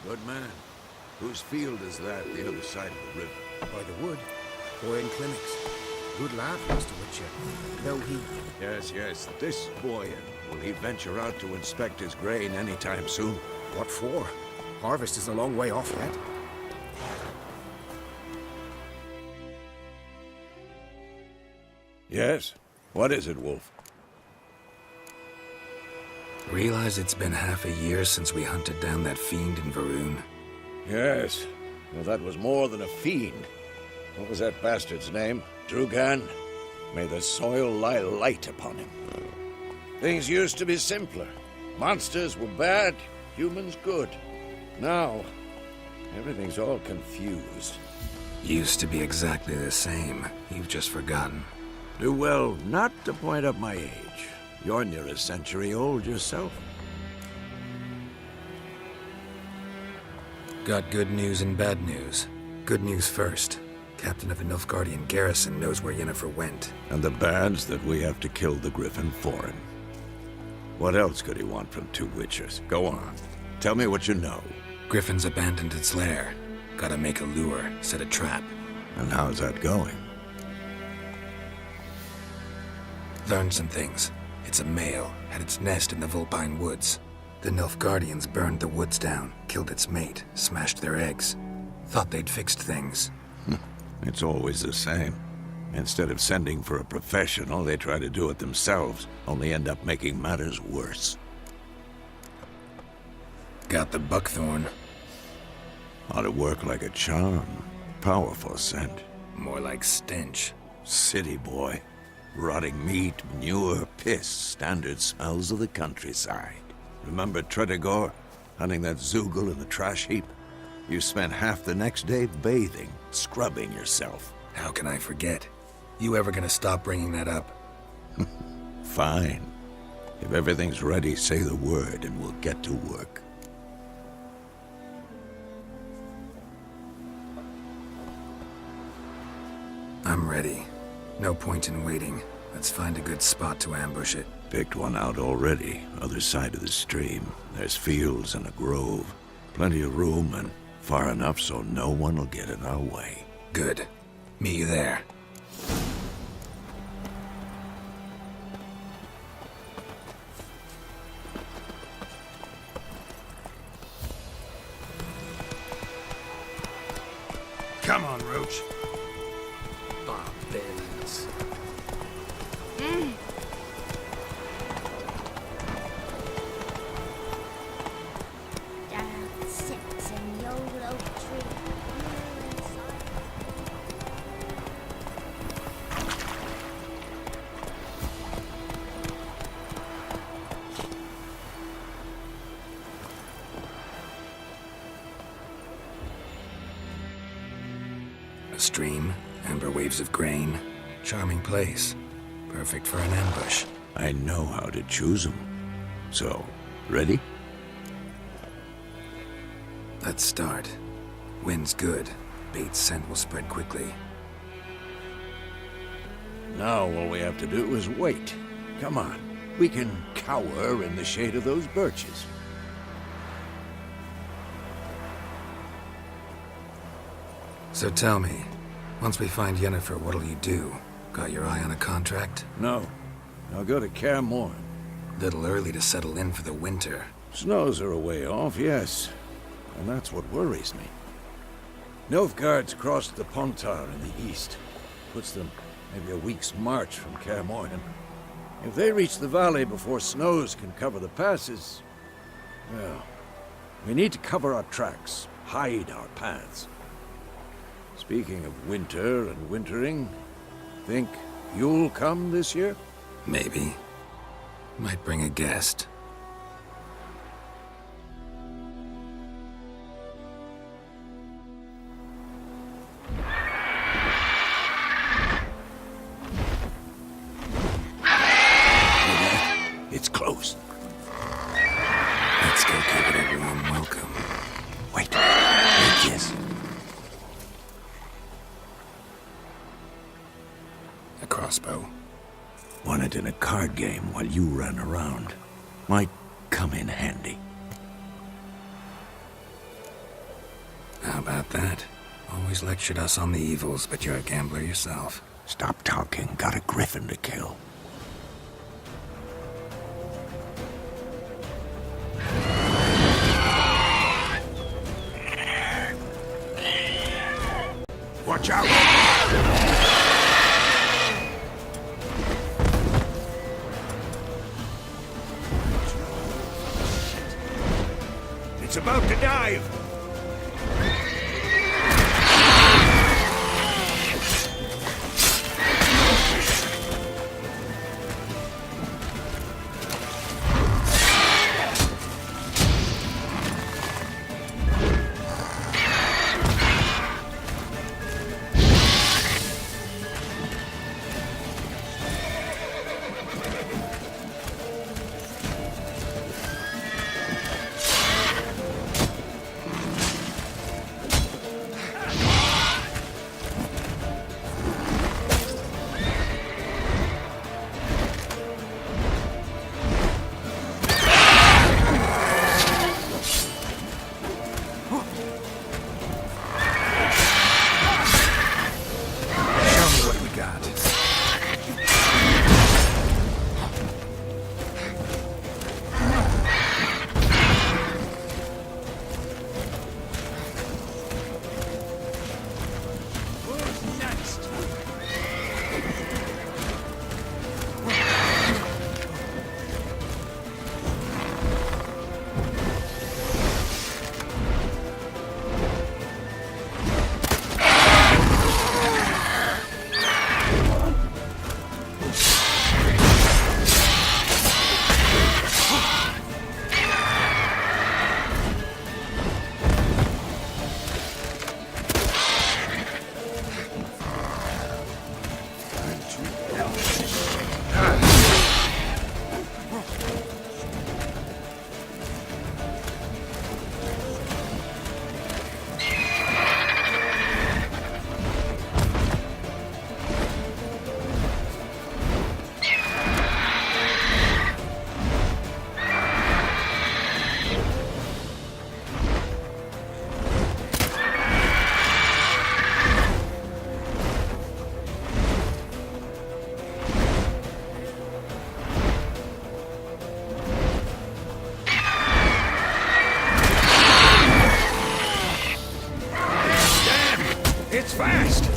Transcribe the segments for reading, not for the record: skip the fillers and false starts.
Good man. Whose field is that, the other side of the river? By the wood. Boyan Clements. Good lad, Master Witcher. Though he... Yes. This Boyan. Will he venture out to inspect his grain anytime soon? What for? Harvest is a long way off yet. Yes? What is it, Wolf? Realize it's been half a year since we hunted down that fiend in Varun? Yes. Well, that was more than a fiend. What was that bastard's name? Drugan? May the soil lie light upon him. Things used to be simpler. Monsters were bad, humans good. Now, everything's all confused. Used to be exactly the same. You've just forgotten. Do well not to point up my age. You're near a century old yourself. Got good news and bad news. Good news first. Captain of the Nilfgaardian garrison knows where Yennefer went. And the bad's that we have to kill the Griffin for him. What else could he want from two Witchers? Go on. Tell me what you know. Griffin's abandoned its lair. Gotta make a lure, set a trap. And how's that going? Learned some things. It's a male, had its nest in the Vulpine Woods. The Nilfgaardians burned the woods down, killed its mate, smashed their eggs. Thought they'd fixed things. It's always the same. Instead of sending for a professional, they try to do it themselves, only end up making matters worse. Got the buckthorn. Ought to work like a charm. Powerful scent. More like stench. City boy. Rotting meat, manure, piss, standard smells of the countryside. Remember Tretogor? Hunting that Zoogle in the trash heap? You spent half the next day bathing, scrubbing yourself. How can I forget? You ever gonna stop bringing that up? Fine. If everything's ready, say the word and we'll get to work. I'm ready. No point in waiting. Let's find a good spot to ambush it. Picked one out already, other side of the stream. There's fields and a grove. Plenty of room and far enough so no one will get in our way. Good. Meet you there. Come on, Roach. Barbarians. Dad sits in the old oak tree. A stream, amber waves of grain. Charming place. Perfect for an ambush. I know how to choose them. So, ready? Let's start. Wind's good. Bait's scent will spread quickly. Now all we have to do is wait. Come on. We can cower in the shade of those birches. So tell me, once we find Yennefer, what'll you do? Got your eye on a contract? No. I'll go to Kaer Morhen. Little early to settle in for the winter. Snows are a way off, yes. And that's what worries me. Nilfgaard's crossed the Pontar in the east. Puts them maybe a week's march from Kaer Morhen. If they reach the valley before snows can cover the passes, well, we need to cover our tracks, hide our paths. Speaking of winter and wintering, think you'll come this year? Maybe. Might bring a guest. It's close. Let's go give it a warm welcome. Wait. Yes. A crossbow. Won it in a card game while you ran around. Might come in handy. How about that? Always lectured us on the evils, but you're a gambler yourself. Stop talking. Got a griffin to kill. Watch out! It's about to dive! It's fast!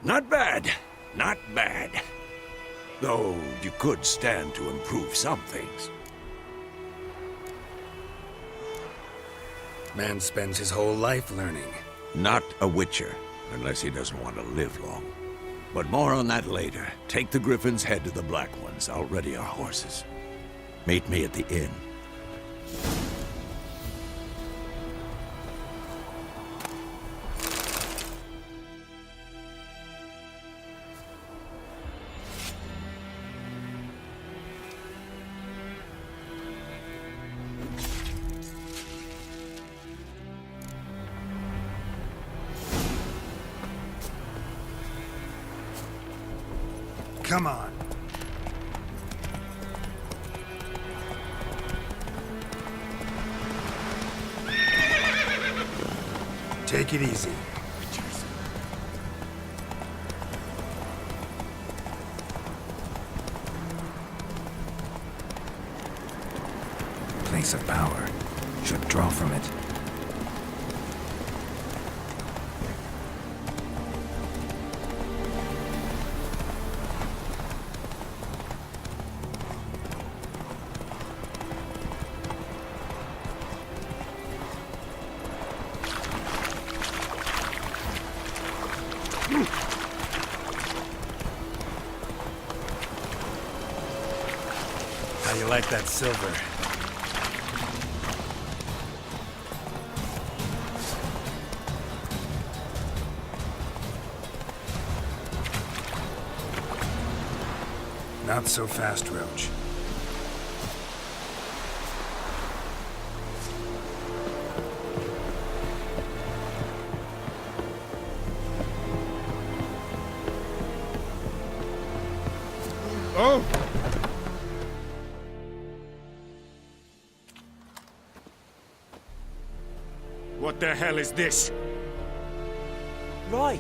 Not bad. Not bad. Though you could stand to improve some things. Man spends his whole life learning. Not a Witcher, unless he doesn't want to live long. But more on that later. Take the Griffin's head to the Black Ones. I'll ready our horses. Meet me at the inn. Come on. Take it easy. Place of power. Should draw from it. How you like that silver? Not so fast, Roach. Oh! What the hell is this? Right.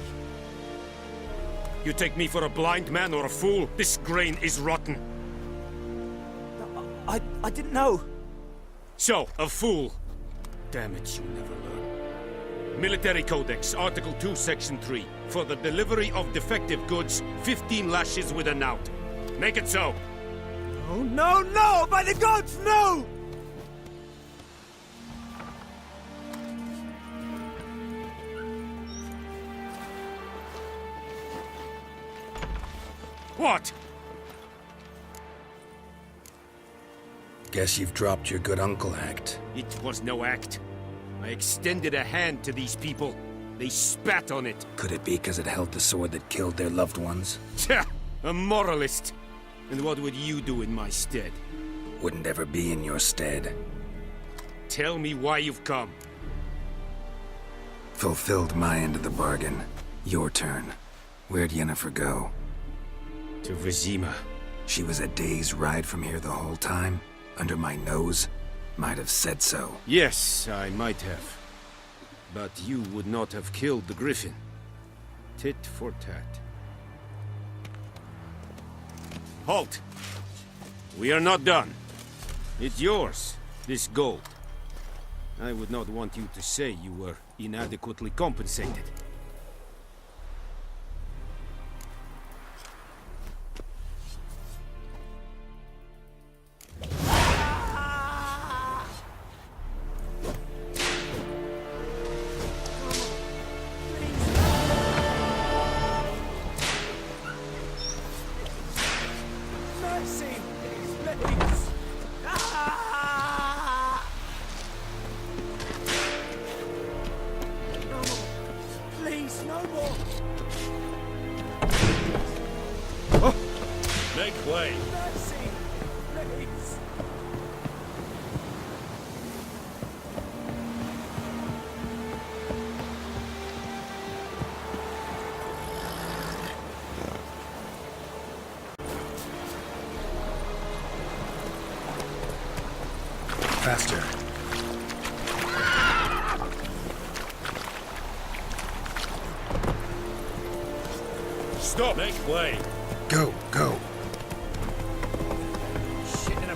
You take me for a blind man or a fool? This grain is rotten. I didn't know. So, a fool. Damn it, you never learn. Military Codex, Article 2, Section 3. For the delivery of defective goods, 15 lashes with a knout. Make it so. Oh, no, no! By the gods, no! What? Guess you've dropped your good uncle act. It was no act. I extended a hand to these people. They spat on it. Could it be because it held the sword that killed their loved ones? Tja, a moralist. And what would you do in my stead? Wouldn't ever be in your stead. Tell me why you've come. Fulfilled my end of the bargain. Your turn. Where'd Yennefer go? To Vizima. She was a day's ride from here the whole time? Under my nose? Might have said so. Yes, I might have. But you would not have killed the Griffin. Tit for tat. Halt! We are not done. It's yours, this gold. I would not want you to say you were inadequately compensated. Mercy! Please! Ah! No more! Please, no more! Make way! Mercy! Please! Faster. Stop! Make way! Go, go. Shit in a...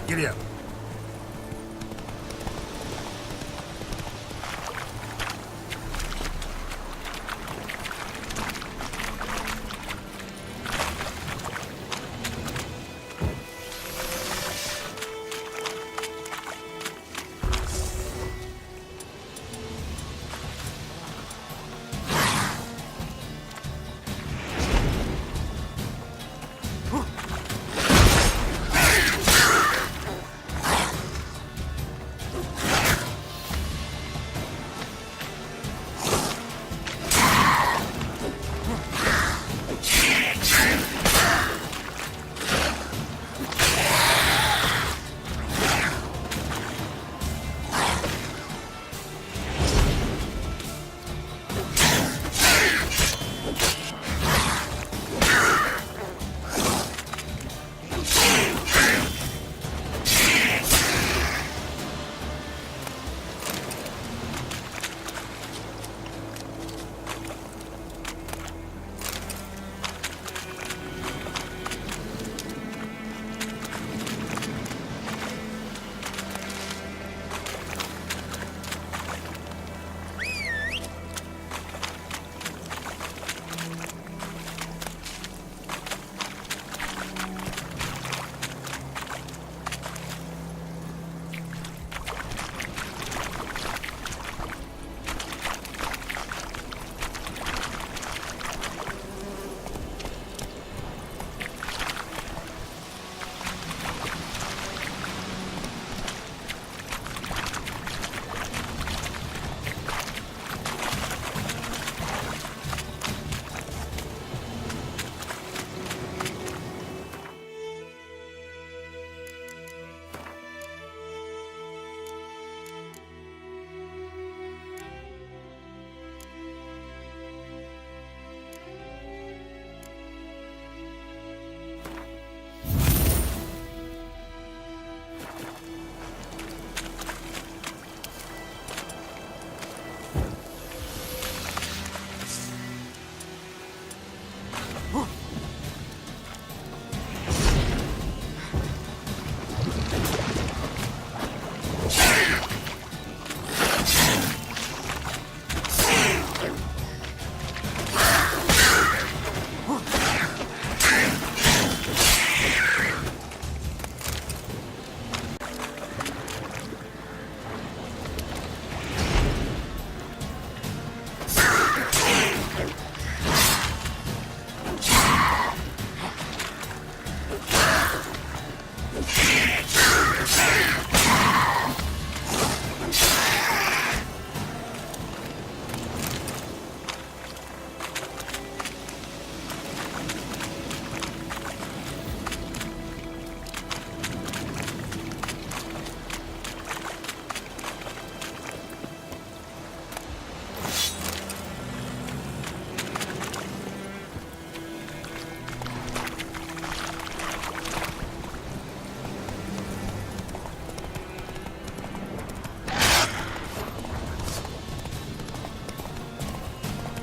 Giddy up.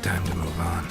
Time to move on.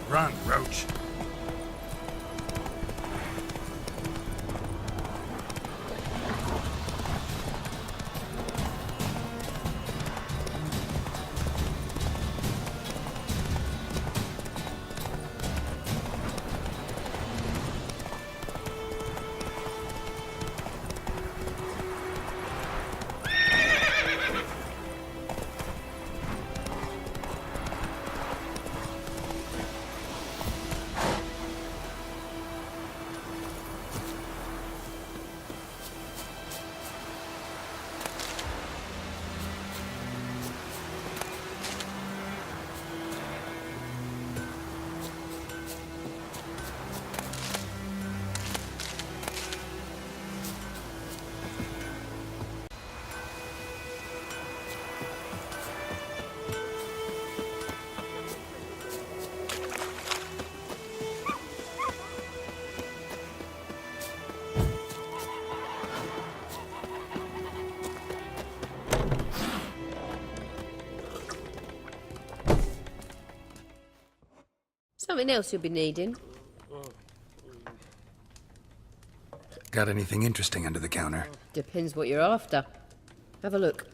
Run, Roach. something else you'll be needing? Got anything interesting under the counter? Depends what you're after. Have a look.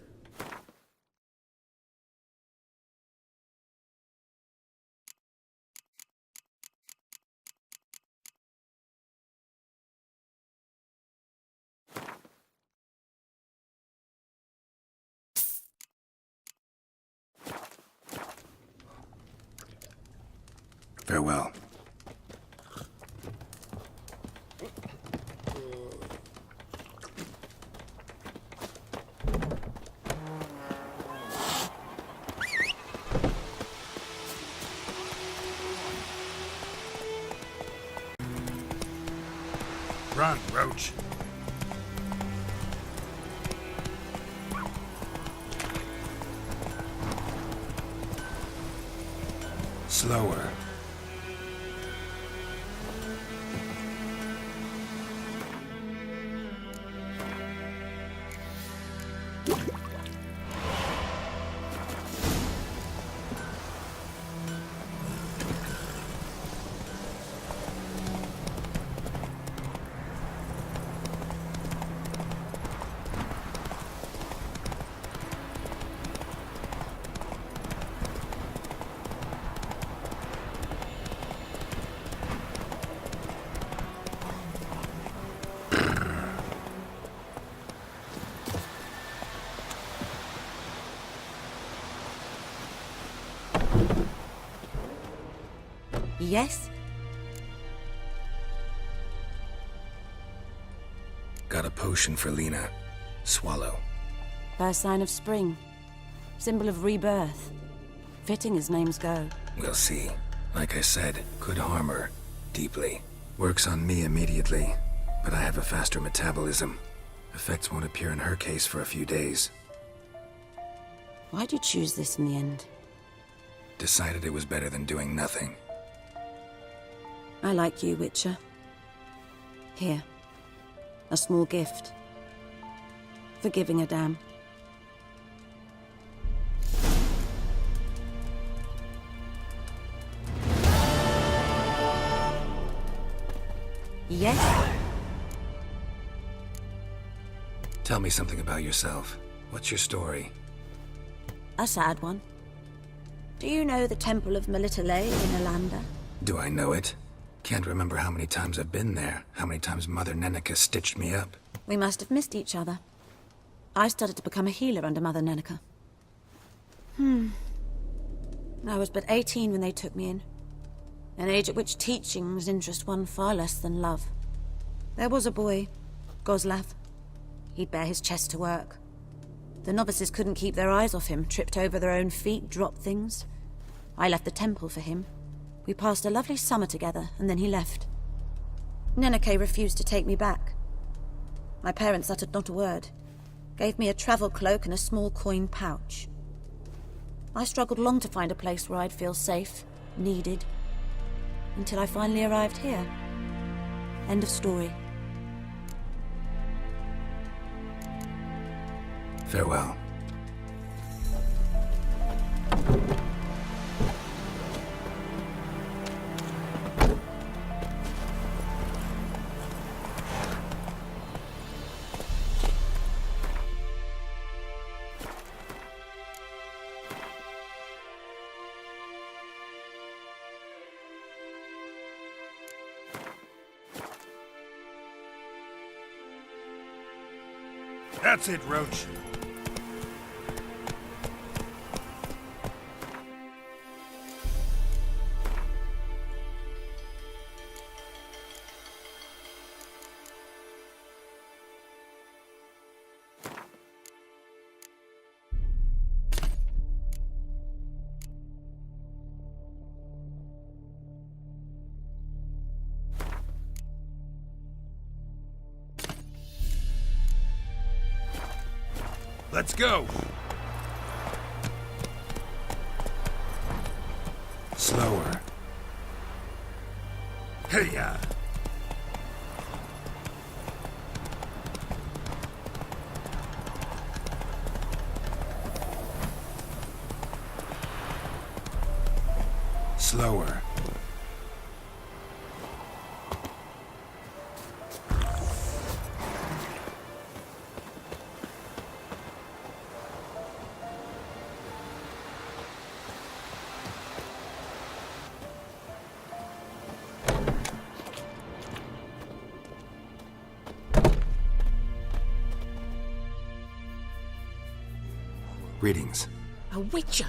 Farewell. Run, Roach. Slower. Yes? Got a potion for Lena. Swallow. First sign of spring. Symbol of rebirth. Fitting as names go. We'll see. Like I said, could harm her. Deeply. Works on me immediately, but I have a faster metabolism. Effects won't appear in her case for a few days. Why'd you choose this in the end? Decided it was better than doing nothing. I like you, Witcher. Here. A small gift. For giving a damn. Yes? Tell me something about yourself. What's your story? A sad one. Do you know the Temple of Melitele in Alanda? Do I know it? Can't remember how many times I've been there, how many times Mother Neneka stitched me up. We must have missed each other. I started to become a healer under Mother Neneka. I was but 18 when they took me in. An age at which teachings interest one far less than love. There was a boy, Goslav. He'd bare his chest to work. The novices couldn't keep their eyes off him, tripped over their own feet, dropped things. I left the temple for him. We passed a lovely summer together, and then he left. Neneke refused to take me back. My parents uttered not a word. Gave me a travel cloak and a small coin pouch. I struggled long to find a place where I'd feel safe, needed, until I finally arrived here. End of story. Farewell. That's it, Roach. Let's go! Slower. Hey-ya! Slower. Greetings. A witcher?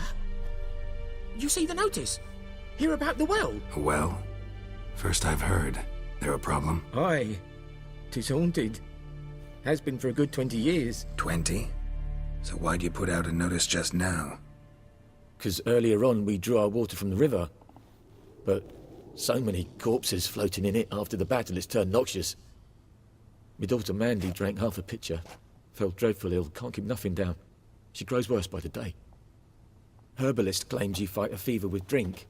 You see the notice? Hear about the well? A well? First I've heard. There a problem? Aye. 'Tis haunted. Has been for a good 20 years. 20? So why'd you put out a notice just now? 'Cause earlier on we drew our water from the river. But so many corpses floating in it after the battle it's turned noxious. My daughter Mandy drank half a pitcher. Fell dreadful ill, can't keep nothing down. She grows worse by the day. Herbalist claims you fight a fever with drink.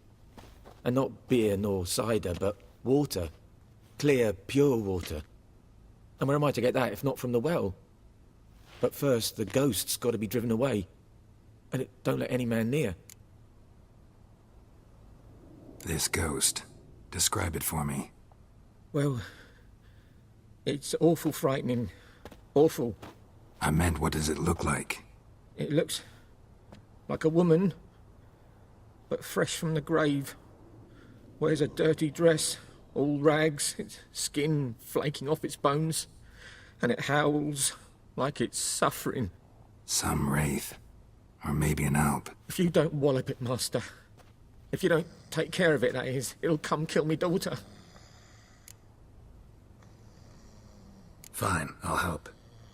And not beer nor cider, but water. Clear, pure water. And where am I to get that if not from the well? But first, the ghost's got to be driven away. And it don't let any man near. This ghost. Describe it for me. Well, it's awful frightening. Awful. I meant, what does it look like? It looks like a woman, but fresh from the grave. Wears a dirty dress, all rags, its skin flaking off its bones, and it howls like it's suffering. Some wraith. Or maybe an alp. If you don't wallop it, Master, if you don't take care of it, that is, it'll come kill me daughter. Fine, I'll help.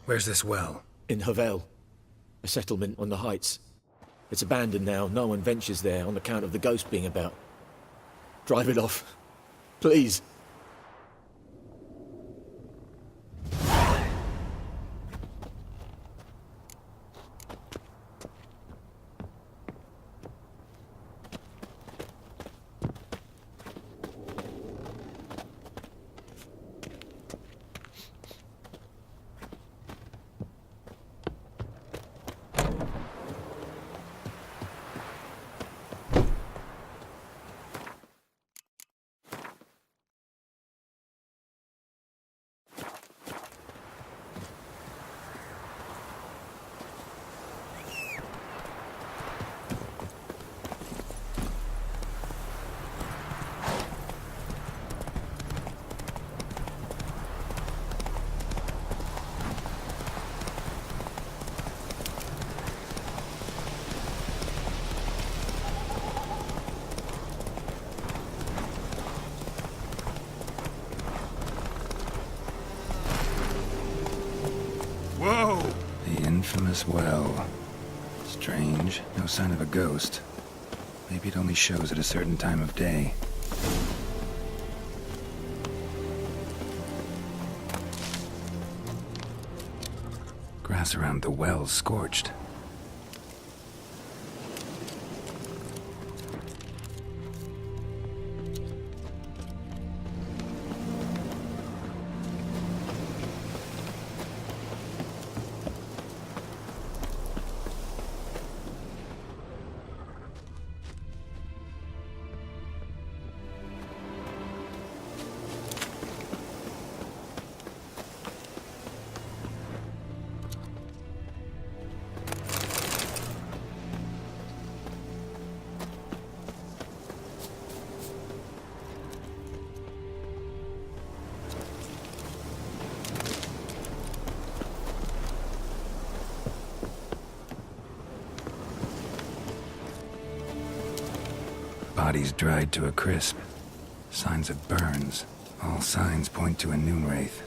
Where's this well? In Havel, a settlement on the heights. It's abandoned now, no one ventures there on account of the ghost being about. Drive it off, please. Whoa! The infamous well. Strange. No sign of a ghost. Maybe it only shows at a certain time of day. Grass around the well's scorched. Bodies dried to a crisp. Signs of burns. All signs point to a noon wraith.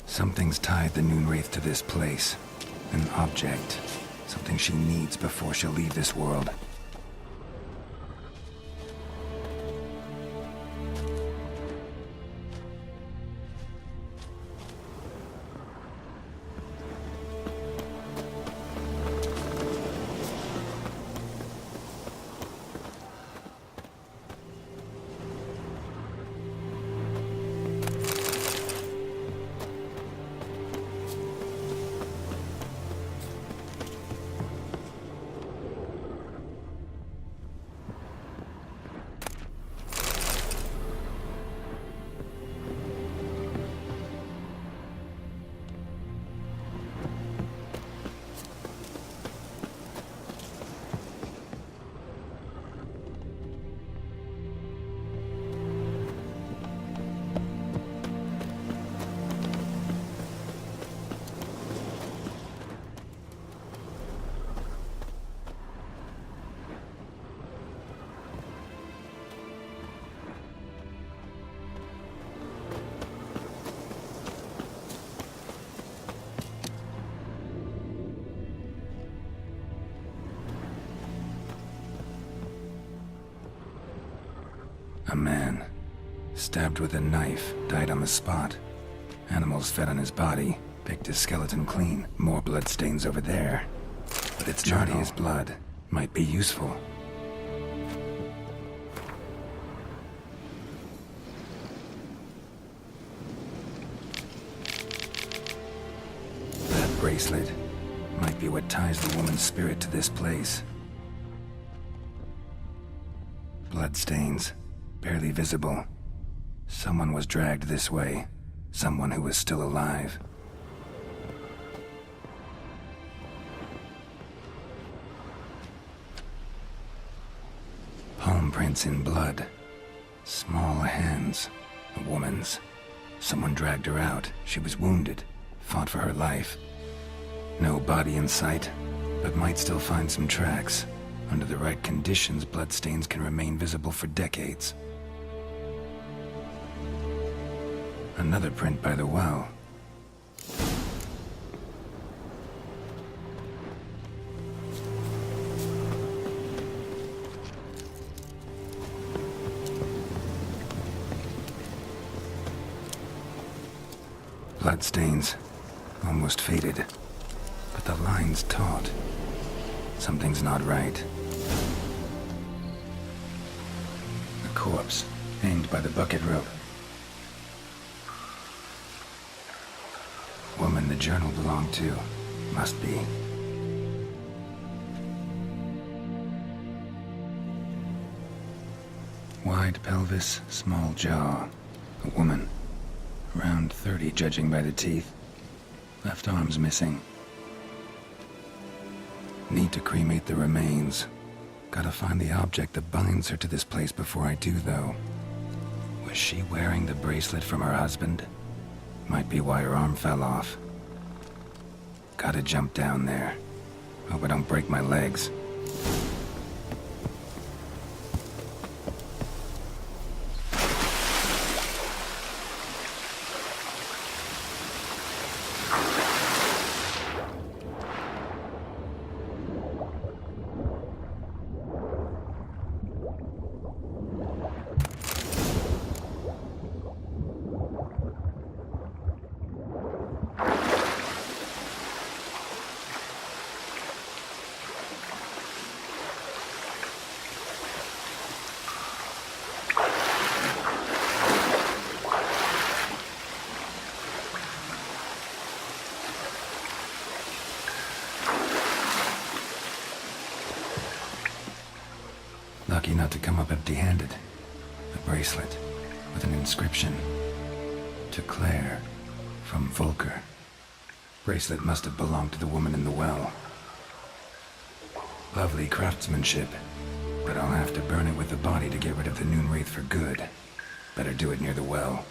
Something's tied the Noon Wraith to this place. An object. Something she needs before she'll leave this world. A man. Stabbed with a knife, died on the spot. Animals fed on his body, picked his skeleton clean. More bloodstains over there. But it's not his blood. Might be useful. That bracelet might be what ties the woman's spirit to this place. Bloodstains, barely visible. Someone was dragged this way. Someone who was still alive. Palm prints in blood. Small hands. A woman's. Someone dragged her out. She was wounded. Fought for her life. No body in sight, but might still find some tracks. Under the right conditions, bloodstains can remain visible for decades. Another print by the well. Bloodstains. Almost faded. But the line's taut. Something's not right. A corpse, hanged by the bucket rope. Woman the journal belonged to. Must be. Wide pelvis, small jaw. A woman. Around 30, judging by the teeth. Left arm's missing. Need to cremate the remains. Gotta find the object that binds her to this place before I do, though. Was she wearing the bracelet from her husband? Might be why her arm fell off. Gotta jump down there. Hope I don't break my legs. Lucky not to come up empty-handed. A bracelet with an inscription. To Claire, from Volker. Bracelet must have belonged to the woman in the well. Lovely craftsmanship, but I'll have to burn it with the body to get rid of the Noon Wraith for good. Better do it near the well.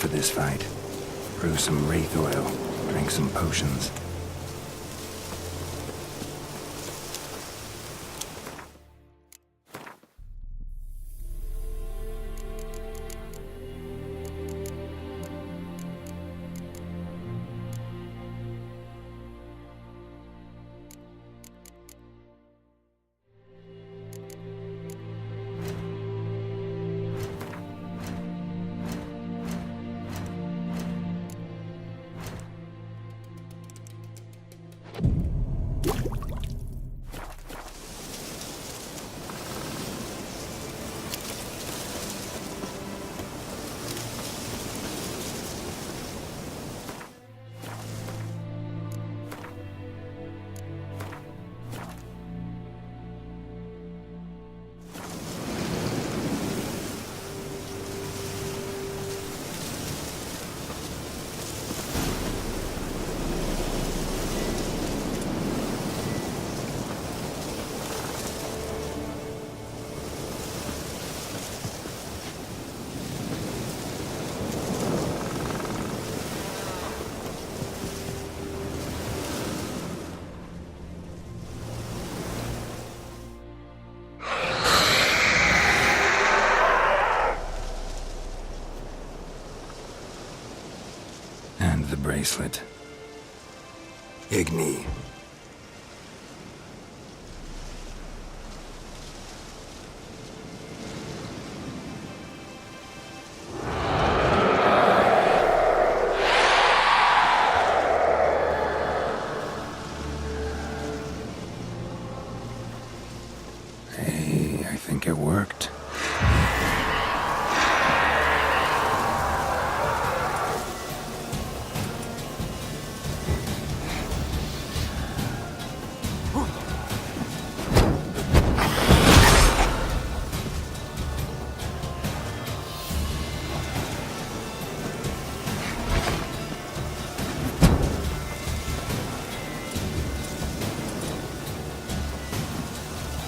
for this fight. Brew some wraith oil, drink some potions. And the bracelet. Igni. Hey, I think it worked.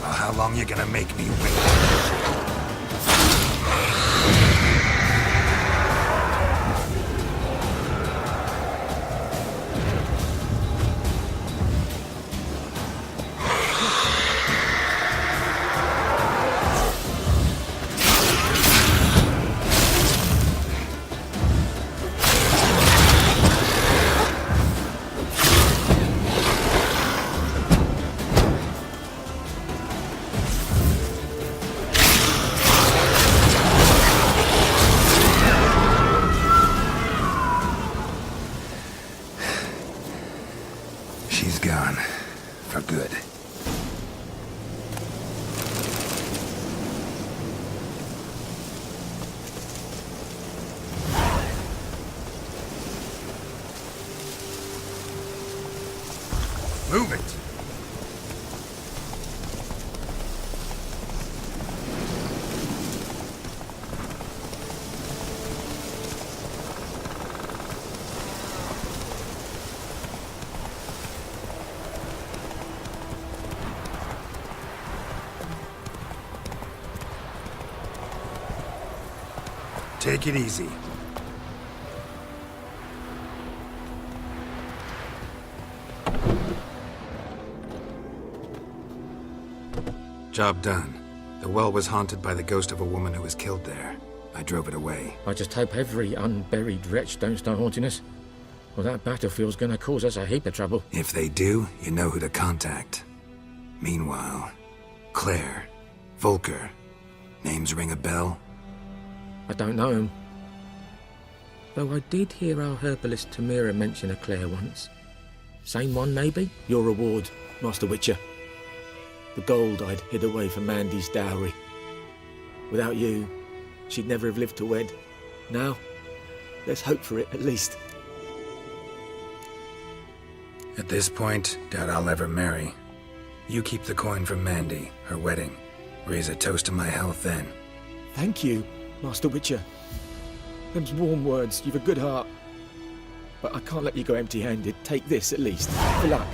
How long you gonna make me wait? She's gone. For good. Move it! Take it easy. Job done. The well was haunted by the ghost of a woman who was killed there. I drove it away. I just hope every unburied wretch don't start haunting us. Well, that battlefield's gonna cause us a heap of trouble. If they do, you know who to contact. Meanwhile, Claire, Volker. Names ring a bell? I don't know him. Though I did hear our herbalist Tamira mention a Claire once. Same one, maybe? Your reward, Master Witcher. The gold I'd hid away for Mandy's dowry. Without you, she'd never have lived to wed. Now, let's hope for it, at least. At this point, doubt I'll ever marry. You keep the coin from Mandy, her wedding. Raise a toast to my health then. Thank you, Master Witcher. Them's warm words. You've a good heart. But I can't let you go empty-handed. Take this, at least. For luck.